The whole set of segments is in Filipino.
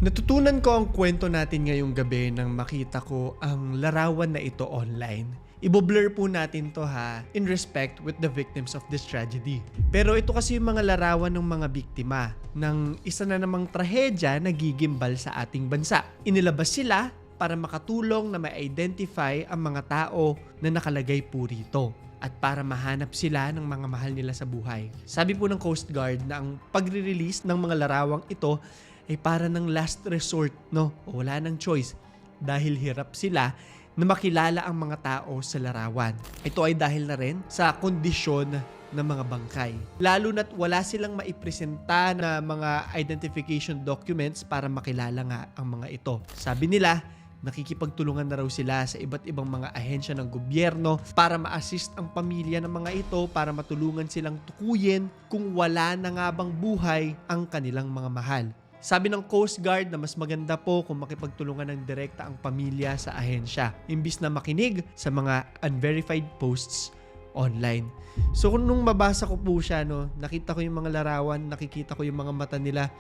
Natutunan ko ang kwento natin ngayong gabi nang makita ko ang larawan na ito online. Ibo-blur po natin to ha, in respect with the victims of this tragedy. Pero ito kasi yung mga larawan ng mga biktima ng isa na namang trahedya na gigimbal sa ating bansa. Inilabas sila para makatulong na ma-identify ang mga tao na nakalagay po rito at para mahanap sila ng mga mahal nila sa buhay. Sabi po ng Coast Guard na ang pagre-release ng mga larawang ito ay para ng last resort, no? O wala nang choice dahil hirap sila na makilala ang mga tao sa larawan. Ito ay dahil na rin sa kondisyon ng mga bangkay. Lalo na't wala silang maipresenta na mga identification documents para makilala nga ang mga ito. Sabi nila, nakikipagtulungan na raw sila sa iba't ibang mga ahensya ng gobyerno para ma-assist ang pamilya ng mga ito para matulungan silang tukuyin kung wala na nga bang buhay ang kanilang mga mahal. Sabi ng Coast Guard na mas maganda po kung makipagtulungan ng direkta ang pamilya sa ahensya, imbis na makinig sa mga unverified posts online. So kung nung mabasa ko po siya, no, nakita ko yung mga larawan, nakikita ko yung mga mata nila,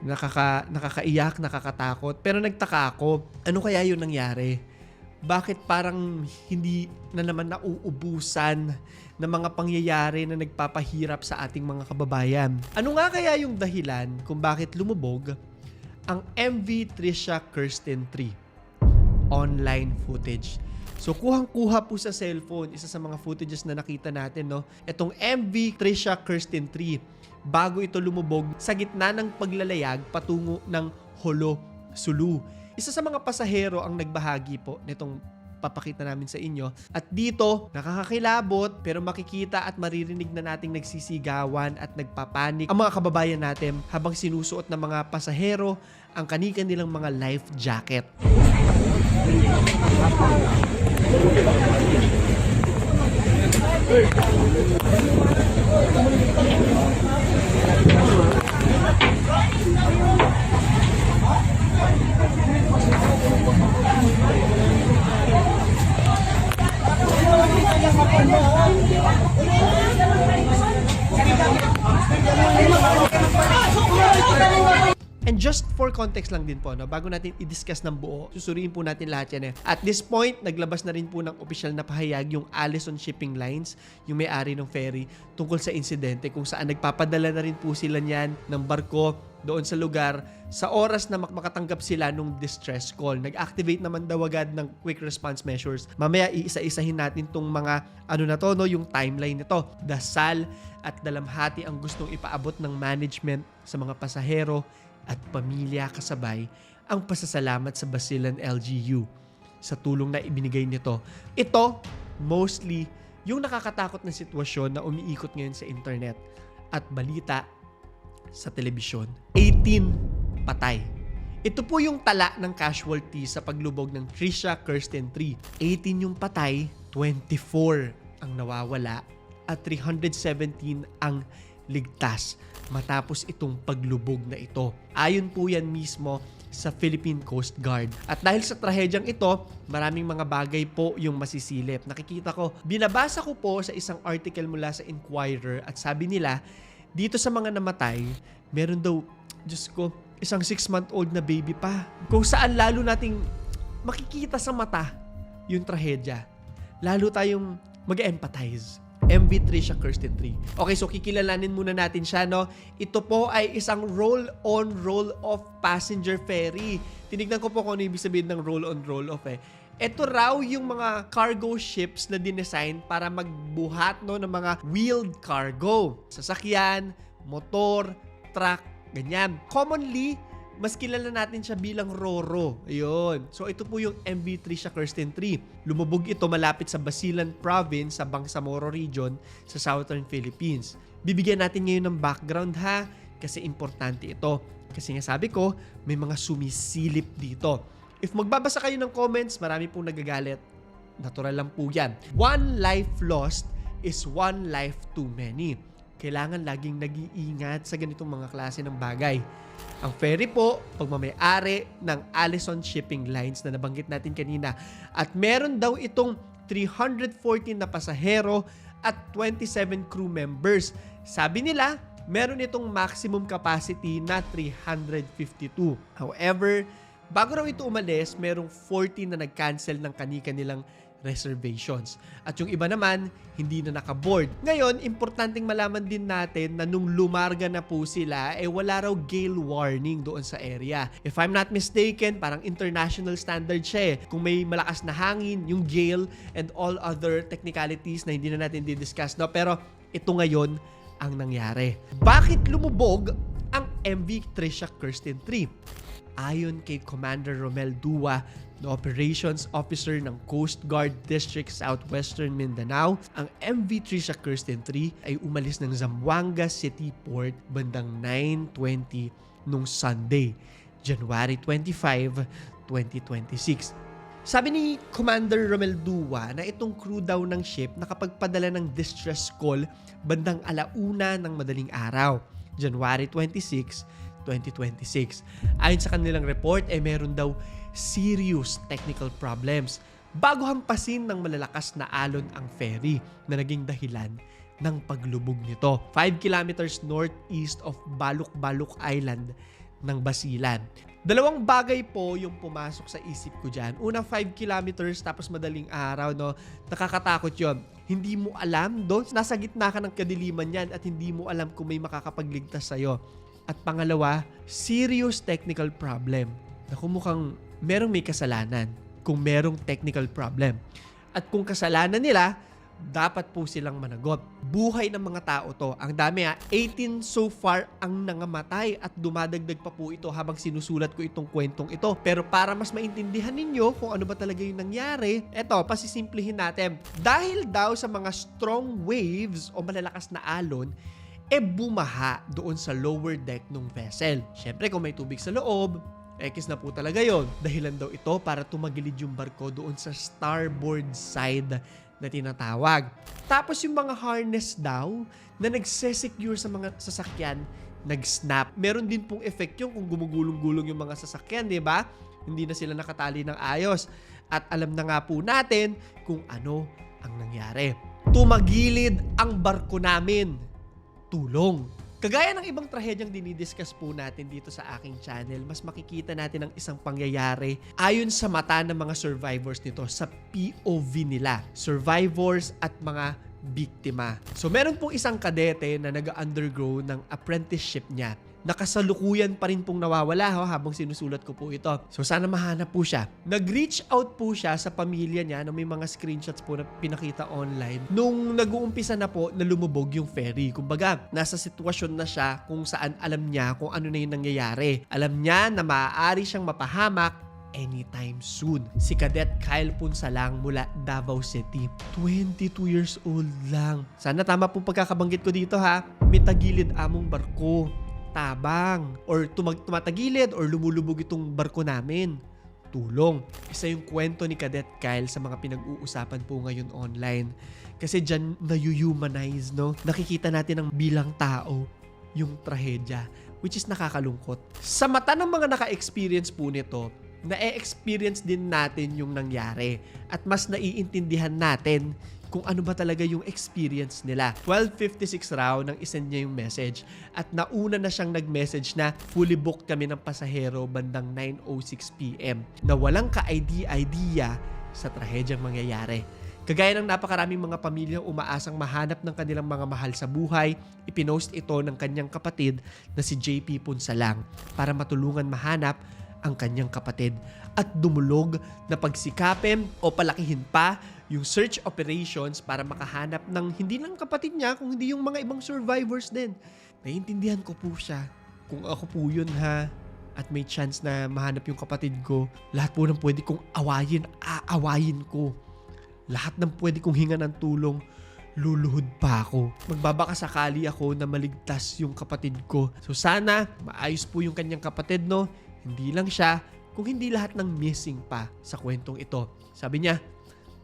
nakakaiyak, nakakatakot. Pero nagtaka ako, ano kaya yung nangyari? Bakit parang hindi na naman nauubusan ng mga pangyayari na nagpapahirap sa ating mga kababayan? Ano nga kaya yung dahilan kung bakit lumubog ang MV Trisha Kirsten 3 online footage? So kuhang-kuha po sa cellphone, isa sa mga footages na nakita natin, no? Itong MV Trisha Kirsten 3, bago ito lumubog sa gitna ng paglalayag patungo ng Holo, Sulu. Isa sa mga pasahero ang nagbahagi po nitong papakita namin sa inyo. At dito, nakakakilabot pero makikita at maririnig na nating nagsisigawan at nagpapanik ang mga kababayan natin habang sinusuot ng mga pasahero ang kani-kanilang mga life jacket. And just for context lang din po, no, bago natin i-discuss ng buo, susuriin po natin lahat yan. At this point, naglabas na rin po ng opisyal na pahayag yung Allison Shipping Lines, yung may-ari ng ferry, tungkol sa insidente kung saan nagpapadala na rin po sila niyan ng barko doon sa lugar sa oras na makatanggap sila nung distress call. Nag-activate naman daw agad ng quick response measures. Mamaya iisa-isahin natin tong mga yung timeline nito. Dasal at dalamhati ang gustong ipaabot ng management sa mga pasahero at pamilya kasabay ang pasasalamat sa Basilan LGU sa tulong na ibinigay nito. Ito, mostly, yung nakakatakot na sitwasyon na umiikot ngayon sa internet at balita sa telebisyon. 18 patay. Ito po yung tala ng casualty sa paglubog ng Trisha Kirsten 3. 18 yung patay, 24 ang nawawala, at 317 ang ligtas matapos itong paglubog na ito. Ayon po yan mismo sa Philippine Coast Guard. At dahil sa trahedyang ito, maraming mga bagay po yung masisilip. Nakikita ko, binabasa ko po sa isang article mula sa Inquirer at sabi nila, dito sa mga namatay, meron daw, Diyos ko, isang 6-month-old na baby pa. Kung saan lalo nating makikita sa mata yung trahedya. Lalo tayong mag-empathize. MV Trisha Kirsten 3. Okay, so kikilalanin muna natin siya, no? Ito po ay isang roll-on, roll-off passenger ferry. Tinignan ko po kung ano ibig sabihin ng roll-on, roll-off eh. Ito raw yung mga cargo ships na dinesign para magbuhat, no, ng mga wheeled cargo. Sasakyan, motor, truck, ganyan. Commonly, mas kilala natin siya bilang Roro. Ayun. So ito po yung MV Trisha Kirsten 3. Lumubog ito malapit sa Basilan Province sa Bangsamoro Region sa Southern Philippines. Bibigyan natin ngayon ng background ha, kasi importante ito. Kasi nga sabi ko, may mga sumisilip dito. If magbabasa kayo ng comments, marami pong nagagalit. Natural lang po yan. One life lost is one life too many. Kailangan laging nag-iingat sa ganitong mga klase ng bagay. Ang ferry po, pagmamay-ari ng Allison Shipping Lines na nabanggit natin kanina. At meron daw itong 314 na pasahero at 27 crew members. Sabi nila, meron itong maximum capacity na 352. However, bago raw ito umalis, merong 40 na nag-cancel ng kani-kanilang reservations. At yung iba naman, hindi na nakaboard. Ngayon, importanteng malaman din natin na nung lumarga na po sila, wala raw gale warning doon sa area. If I'm not mistaken, parang international standard siya Kung may malakas na hangin, yung gale and all other technicalities na hindi na natin di-discuss. No? Pero ito ngayon ang nangyari. Bakit lumubog ang MV Trisha Kirsten 3? Ayon kay Commander Romel Dua, na Operations Officer ng Coast Guard District Southwestern Mindanao, ang MV Trisha Kirsten 3 ay umalis ng Zamboanga City Port bandang 9:20 nung Sunday, January 25, 2026. Sabi ni Commander Romel Dua na itong crew daw ng ship nakapagpadala ng distress call bandang 1:00 ng madaling araw, January 26, 2026. Ayon sa kanilang report, meron daw serious technical problems bago hampasin ng malalakas na alon ang ferry na naging dahilan ng paglubog nito. 5 kilometers northeast of Baluk-Baluk Island ng Basilan. Dalawang bagay po yung pumasok sa isip ko dyan. Una, 5 kilometers tapos madaling araw, no? Nakakatakot yon. Hindi mo alam doon. Nasa gitna ka ng kadiliman yan at hindi mo alam kung may makakapagligtas sa'yo. At pangalawa, serious technical problem. Naku, mukhang merong may kasalanan kung merong technical problem. At kung kasalanan nila, dapat po silang managot. Buhay ng mga tao to. Ang dami 18 so far ang nangamatay at dumadagdag pa po ito habang sinusulat ko itong kwentong ito. Pero para mas maintindihan ninyo kung ano ba talaga yung nangyari, eto, pasisimplihin natin. Dahil daw sa mga strong waves o malalakas na alon, bumaha doon sa lower deck ng vessel. Siyempre, kung may tubig sa loob, X na po talaga yon. Dahilan daw ito para tumagilid yung barko doon sa starboard side na tinatawag. Tapos yung mga harness daw na nagsesecure sa mga sasakyan, nag-snap. Meron din pong effect yung kung gumugulong-gulong yung mga sasakyan, di ba? Hindi na sila nakatali ng ayos. At alam na nga po natin kung ano ang nangyari. Tumagilid ang barko namin. Tulong. Kagaya ng ibang trahedyang dinidiscuss po natin dito sa aking channel, mas makikita natin ang isang pangyayari ayon sa mata ng mga survivors nito, sa POV nila. Survivors at mga biktima. So meron pong isang kadete na nag-undergo ng apprenticeship niya. Nakasalukuyan pa rin pong nawawala habang sinusulat ko po ito. So sana mahanap po siya. Nag-reach out po siya sa pamilya niya na may mga screenshots po na pinakita online nung nag-uumpisa na po na lumubog yung ferry. Kumbaga, nasa sitwasyon na siya kung saan alam niya kung ano na yung nangyayari. Alam niya na maaari siyang mapahamak anytime soon. Si Cadet Kyle Punsalang mula Davao City. 22 years old lang. Sana tama pong pagkakabanggit ko dito May tagilid among barko. Tabang or tumatagilid or lumulubog itong barko namin. Tulong. Isa yung kwento ni Cadet Kyle sa mga pinag-uusapan po ngayon online. Kasi dyan na-humanize, no? Nakikita natin ang bilang tao yung trahedya, which is nakakalungkot. Sa mata ng mga naka-experience po nito, na-experience din natin yung nangyari at mas naiintindihan natin kung ano ba talaga yung experience nila. 12:56 raw nang isend niya yung message at nauna na siyang nag-message na fully booked kami ng pasahero bandang 9:06 PM na walang ka-idea sa trahedyang mangyayari. Kagaya ng napakaraming mga pamilyang umaasang mahanap ng kanilang mga mahal sa buhay, ipinost ito ng kanyang kapatid na si JP Punsalang para matulungan mahanap ang kanyang kapatid at dumulog na pagsikapin o palakihin pa yung search operations para makahanap ng hindi lang kapatid niya, kung hindi yung mga ibang survivors din. Naiintindihan ko po siya. Kung ako po yun at may chance na mahanap yung kapatid ko, lahat po ng pwede kong awayin, aawayin ko. Lahat ng pwede kong hinga ng tulong, luluhod pa ako. Magbabaka sakali ako na maligtas yung kapatid ko. So sana, maayos po yung kanyang kapatid, no? Hindi lang siya, kung hindi lahat ng missing pa sa kwentong ito. Sabi niya,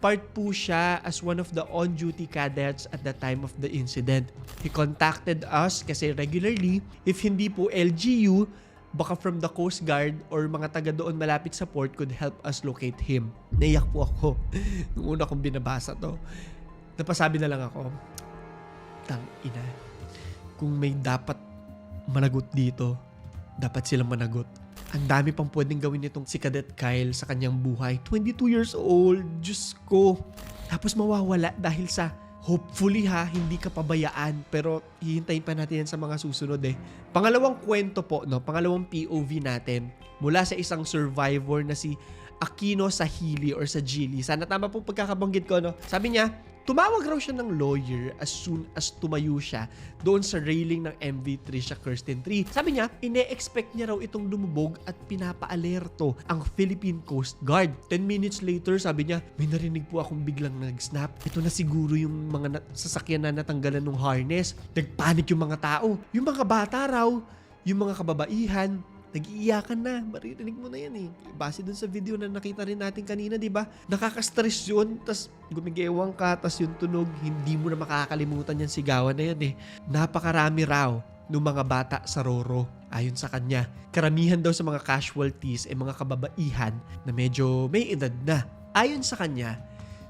part po siya as one of the on-duty cadets at the time of the incident. He contacted us kasi regularly, if hindi po LGU, baka from the Coast Guard or mga taga doon malapit sa port could help us locate him. Naiyak po ako nung una kong binabasa to. Napasabi na lang ako, tang ina. kung may dapat managot dito, dapat silang managot. Ang dami pang pwedeng gawin nitong si Cadet Kyle sa kanyang buhay. 22 years old, Diyos ko. Tapos mawawala dahil sa, hopefully hindi ka pabayaan, pero hihintayin pa natin yan sa mga susunod eh. Pangalawang kwento po, no? Pangalawang POV natin, mula sa isang survivor na si Aquino Sahili or sa Gili. Sana tama pong pagkakabanggit ko, no? Sabi niya, tumawag raw siya ng lawyer as soon as tumayo siya doon sa railing ng MV Trisha Kirsten 3. Sabi niya, ine-expect niya raw itong lumubog at pinapa-alerto ang Philippine Coast Guard. 10 minutes later, sabi niya, may narinig po akong biglang nag-snap. Ito na siguro yung mga sasakyan na natanggalan ng harness. Nagpanik yung mga tao. Yung mga bata raw, yung mga kababaihan, nag-iiyakan na. Maririnig mo na yan eh. Base dun sa video na nakita rin natin kanina, di ba? Nakaka-stress yun, tas gumigewang ka, tas yung tunog, hindi mo na makakalimutan yung sigawan na yan eh. Napakarami raw ng mga bata sa Roro. Ayon sa kanya, karamihan daw sa mga casualties ay mga kababaihan na medyo may edad na. Ayon sa kanya,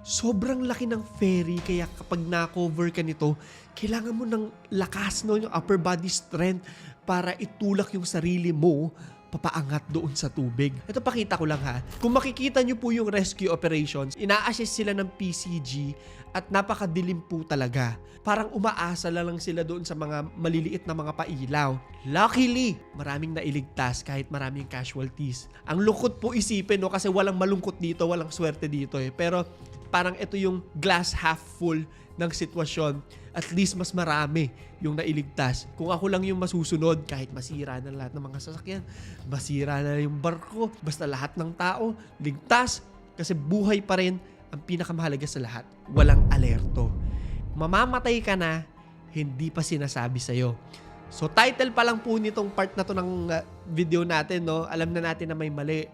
sobrang laki ng ferry kaya kapag na-cover ka nito, kailangan mo ng lakas, no, yung upper body strength para itulak yung sarili mo papaangat doon sa tubig. Ito pakita ko lang ha. Kung makikita nyo po yung rescue operations, ina-assist sila ng PCG at napakadilim po talaga. Parang umaasa lang sila doon sa mga maliliit na mga pailaw. Luckily, maraming nailigtas kahit maraming casualties. Ang lungkot po isipin, no, kasi walang malungkot dito, walang swerte dito eh. Pero parang ito yung glass half full ng sitwasyon. At least mas marami yung nailigtas. Kung ako lang yung masusunod, kahit masira na lahat ng mga sasakyan, masira na yung barko, basta lahat ng tao, ligtas, kasi buhay pa rin ang pinakamahalaga sa lahat. Walang alerto. Mamamatay ka na, hindi pa sinasabi sa'yo. So title pa lang po nitong part na to ng video natin, no? Alam na natin na may mali,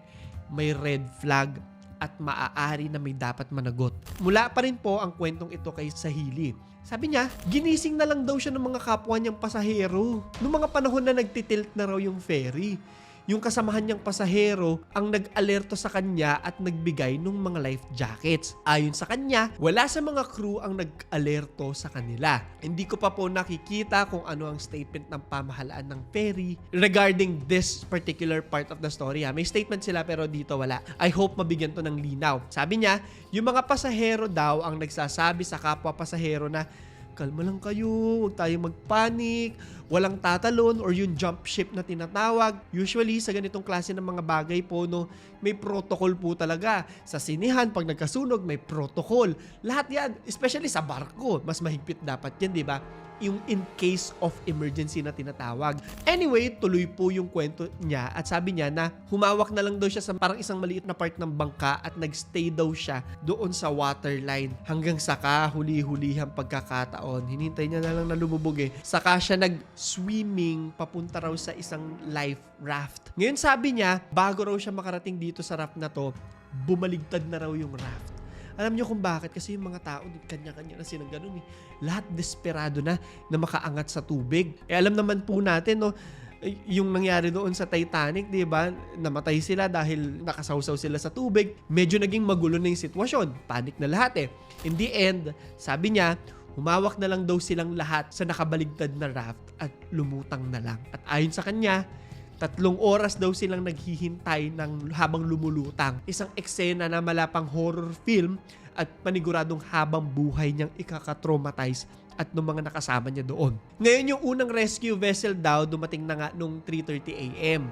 may red flag, at maaari na may dapat managot. Mula pa rin po ang kwentong ito kay Sahili. Sabi niya, ginising na lang daw siya ng mga kapwa niyang pasahero. Noong mga panahon na nagtitilt na raw yung ferry. Yung kasamahan niyang pasahero ang nag-alerto sa kanya at nagbigay ng mga life jackets. Ayon sa kanya, wala sa mga crew ang nag-alerto sa kanila. Hindi ko pa po nakikita kung ano ang statement ng pamahalaan ng ferry regarding this particular part of the story. May statement sila pero dito wala. I hope mabigyan to ng linaw. Sabi niya, yung mga pasahero daw ang nagsasabi sa kapwa pasahero na, kalma lang kayo, huwag tayong magpanik, walang tatalon or yung jump ship na tinatawag. Usually, sa ganitong klase ng mga bagay po, no, may protocol po talaga. Sa sinihan, pag nagkasunog, may protocol. Lahat yan, especially sa barko, mas mahigpit dapat yan, di ba? Yung in case of emergency na tinatawag. Anyway, tuloy po yung kwento niya at sabi niya na humawak na lang daw siya sa parang isang maliit na part ng bangka at nagstay daw siya doon sa waterline hanggang saka huli-hulihang pagkakataon. Hinintay niya na lang na lumubog eh. Saka siya nag-swimming papunta raw sa isang life raft. Ngayon sabi niya, bago raw siya makarating dito sa raft na to, bumaligtad na raw yung raft. Alam niyo kung bakit? Kasi yung mga tao, kanya-kanya na silang ganun eh. Lahat desperado na makaangat sa tubig. Alam naman po natin, no, yung nangyari doon sa Titanic, di ba? Namatay sila dahil nakasawsaw sila sa tubig. Medyo naging magulo na yung sitwasyon. Panic na lahat eh. In the end, sabi niya, humawak na lang daw silang lahat sa nakabaligtad na raft at lumutang na lang. At ayon sa kanya, 3 oras daw silang naghihintay habang lumulutang. Isang eksena na malapang horror film at paniguradong habang buhay niyang ikakatraumatize at ng mga nakasama niya doon. Ngayon yung unang rescue vessel daw dumating na nga nung 3:30 a.m.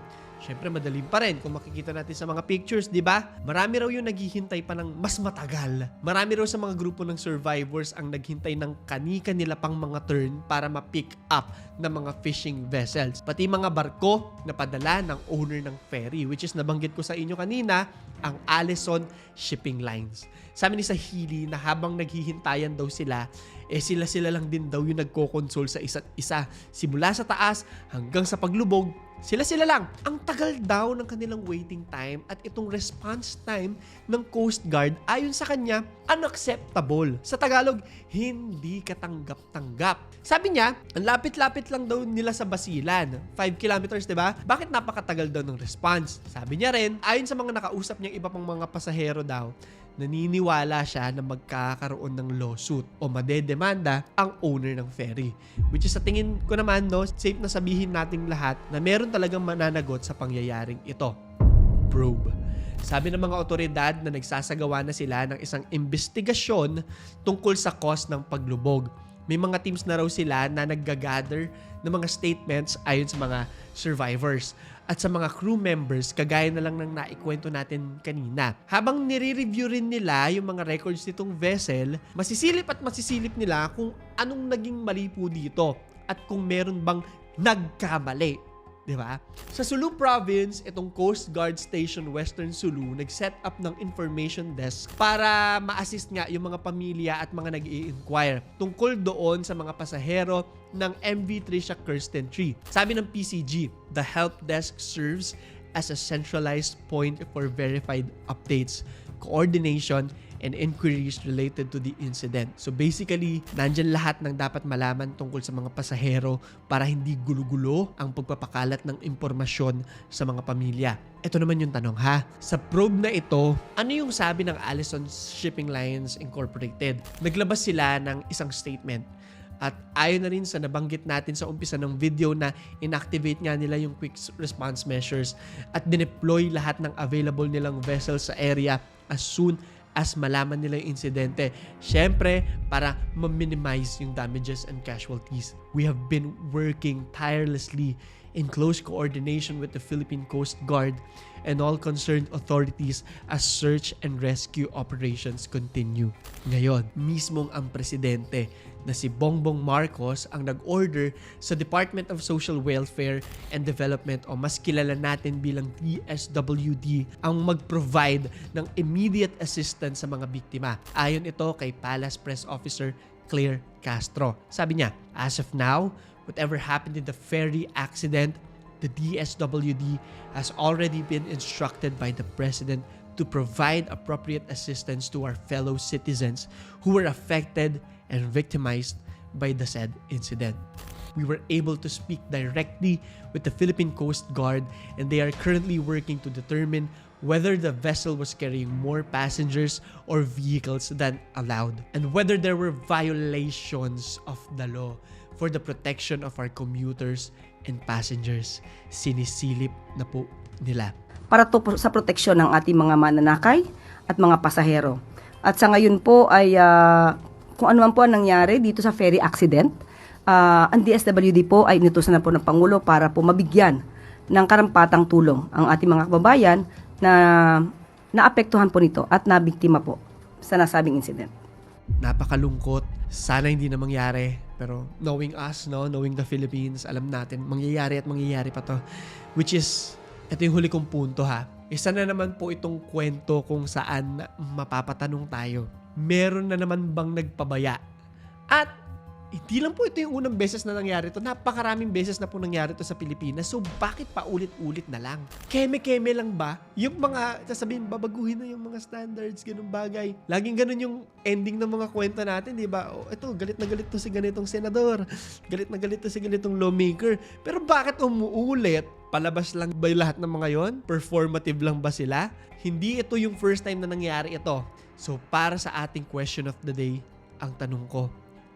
Siyempre madaling pa rin kung makikita natin sa mga pictures, di ba? Marami raw yung naghihintay pa ng mas matagal. Marami raw sa mga grupo ng survivors ang naghintay ng kani-kanila pang mga turn para ma-pick up ng mga fishing vessels. Pati mga barko na padala ng owner ng ferry, which is nabanggit ko sa inyo kanina, ang Allison Shipping Lines. Sabi ni Sahili na habang naghihintayan daw sila, sila lang din daw yung nagko-console sa isa't isa. Simula sa taas hanggang sa paglubog, sila lang. Ang tagal daw ng kanilang waiting time at itong response time ng Coast Guard ayon sa kanya, unacceptable. Sa Tagalog, hindi katanggap-tanggap. Sabi niya, ang lapit-lapit lang daw nila sa Basilan. 5 kilometers, diba? Bakit napakatagal daw ng response? Sabi niya rin, ayon sa mga nakausap niyang iba pang mga pasahero daw, naniniwala siya na magkakaroon ng lawsuit o madedemanda ang owner ng ferry. Which is sa tingin ko naman, no, safe na sabihin nating lahat na meron talagang mananagot sa pangyayaring ito. Probe. Sabi ng mga otoridad na nagsasagawa na sila ng isang investigasyon tungkol sa cause ng paglubog. May mga teams na raw sila na naggagather ng mga statements ayon sa mga survivors at sa mga crew members kagaya na lang ng naikwento natin kanina. Habang nire-review rin nila yung mga records nitong vessel, masisilip nila kung anong naging mali po dito at kung meron bang nagkamali. Diba? Sa Sulu Province, itong Coast Guard Station Western Sulu nag-set up ng information desk para ma-assist nga yung mga pamilya at mga nag-i-inquire tungkol doon sa mga pasahero ng MV Trisha Kirsten 3. Sabi ng PCG, the help desk serves as a centralized point for verified updates, coordination, and inquiries related to the incident. So basically, nandyan lahat ng dapat malaman tungkol sa mga pasahero para hindi gulo-gulo ang pagpapakalat ng impormasyon sa mga pamilya. Ito naman yung tanong ha. Sa probe na ito, ano yung sabi ng Allison Shipping Lines Incorporated? Naglabas sila ng isang statement. At ayon na rin sa nabanggit natin sa umpisa ng video na inactivate nga nila yung quick response measures at dineploy lahat ng available nilang vessels sa area as soon as malaman nila yung insidente. Syempre, para ma-minimize yung damages and casualties. We have been working tirelessly in close coordination with the Philippine Coast Guard and all concerned authorities as search and rescue operations continue. Ngayon, mismong ang presidente na si Bongbong Marcos ang nag-order sa Department of Social Welfare and Development o mas kilala natin bilang DSWD ang mag-provide ng immediate assistance sa mga biktima. Ayon ito kay Palace Press Officer Claire Castro. Sabi niya, as of now, whatever happened in the ferry accident, the DSWD has already been instructed by the President to provide appropriate assistance to our fellow citizens who were affected and victimized by the said incident. We were able to speak directly with the Philippine Coast Guard and they are currently working to determine whether the vessel was carrying more passengers or vehicles than allowed and whether there were violations of the law for the protection of our commuters and passengers. Sinisilip na po nila. Para to sa proteksyon ng ating mga mananakay at mga pasahero. At sa ngayon po ay kung ano man po ang nangyari dito sa ferry accident, ang DSWD po ay inutusan na po ng Pangulo para po mabigyan ng karampatang tulong ang ating mga kababayan na naapektuhan po nito at nabiktima po sa nasabing incident. Napakalungkot. Sana hindi na mangyari. Pero knowing us, no, knowing the Philippines, alam natin, mangyayari pa to. Which is, ito yung huli kong punto ha. Isa na naman po itong kwento kung saan mapapatanong tayo. Meron na naman bang nagpabaya? At hindi lang po ito yung unang beses na nangyari ito. Napakaraming beses na po nangyari ito sa Pilipinas. So, bakit pa ulit-ulit na lang? Keme-keme lang ba? Yung mga, sasabihin, babaguhin na yung mga standards, ganun bagay. Laging ganun yung ending ng mga kwento natin, di ba? Oh, ito, galit na galit to si ganitong senador. Galit na galit to si ganitong lawmaker. Pero bakit umuulit? Palabas lang ba lahat ng mga yon? Performative lang ba sila? Hindi ito yung first time na nangyari ito. So, para sa ating question of the day, ang tanong ko,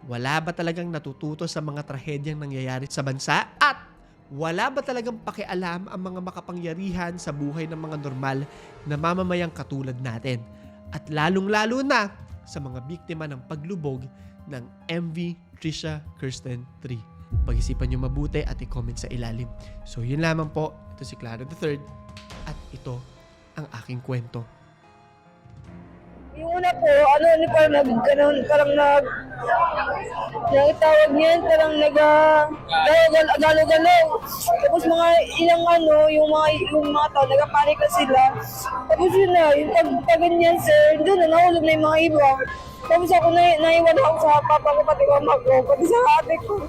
wala ba talagang natututo sa mga trahedyang nangyayari sa bansa? At wala ba talagang pakialam ang mga makapangyarihan sa buhay ng mga normal na mamamayang katulad natin? At lalong-lalo na sa mga biktima ng paglubog ng MV Trisha Kirsten 3. Pag-isipan nyo mabuti at i-comment sa ilalim. So yun lamang po. Ito si Clara III at ito ang aking kwento. Yung una po, parang nagtawag niyan, parang galaw-galaw. Tapos mga ilang yung mga tao, nagpapanik na sila. Tapos yun na, yung pag ganyan sir, doon na nahulog na yung mga iba. Tapos ako naiwan ako sa papa ko, pati mama ko, pati sa ate ko.